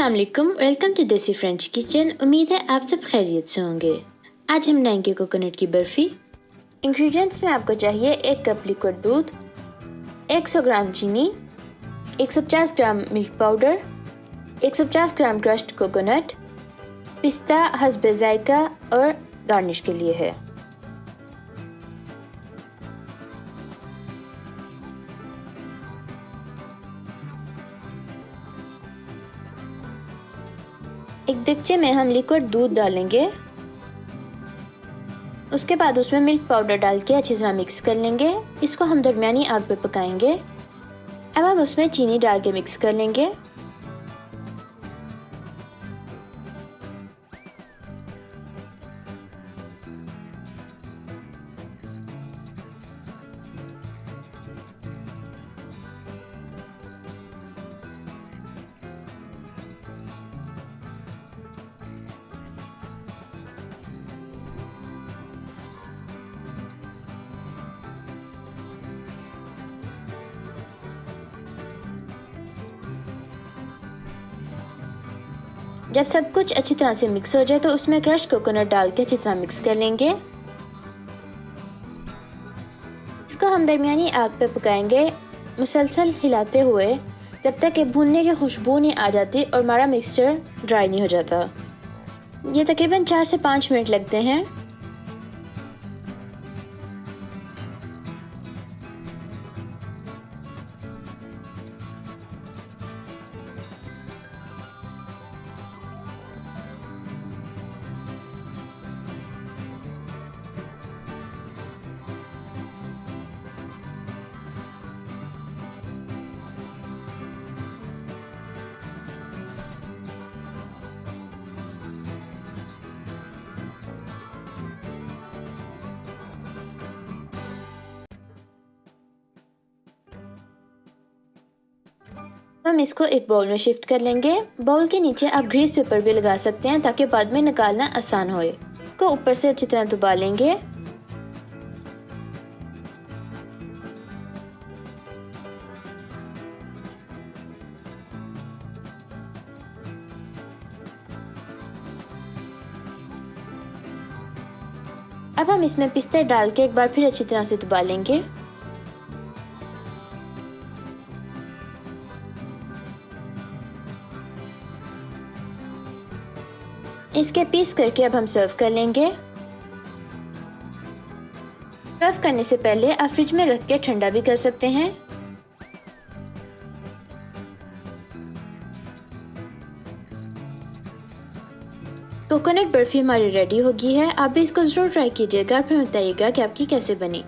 अस्सलाम वालेकुम, welcome to देसी फ्रेंच किचन। उम्मीद है आप सब खैरियत से होंगे। आज हम बनाएंगे कोकोनट की बर्फ़ी। इंग्रेडिएंट्स में आपको चाहिए 1 कप लिक्विड दूध, 100 ग्राम चीनी, 150 ग्राम मिल्क पाउडर, 150 ग्राम क्रश्ड कोकोनट, पिस्ता हस्बे जायका और गार्निश के लिए है। एक देगचे में हम लिक्विड दूध डालेंगे। उसके बाद उसमें मिल्क पाउडर डाल के अच्छी तरह मिक्स कर लेंगे। इसको हम दरमियानी आग पे पकाएंगे। अब हम उसमें चीनी डाल के मिक्स कर लेंगे। जब सब कुछ अच्छी तरह से मिक्स हो जाए तो उसमें क्रश्ड कोकोनट डाल के अच्छी तरह मिक्स कर लेंगे। इसको हम दरमियानी आग पे पकाएंगे, मुसलसल हिलाते हुए जब तक कि भूनने की खुशबू नहीं आ जाती और हमारा मिक्सचर ड्राई नहीं हो जाता। ये तकरीबन 4 से 5 मिनट लगते हैं। हम इसको एक बाउल में शिफ्ट कर लेंगे। बाउल के नीचे आप ग्रीस पेपर भी लगा सकते हैं ताकि बाद में निकालना आसान होए। इसको ऊपर से अच्छी तरह दबा लेंगे। अब हम इसमें पिस्ता डाल के एक बार फिर अच्छी तरह से दबा लेंगे। इसके पीस करके अब हम सर्व कर लेंगे। सर्व करने से पहले आप फ्रिज में रख के ठंडा भी कर सकते हैं। कोकोनट बर्फी हमारी रेडी हो गई है। आप भी इसको ज़रूर ट्राई कीजिएगा, फिर बताइएगा कि आपकी कैसे बनी।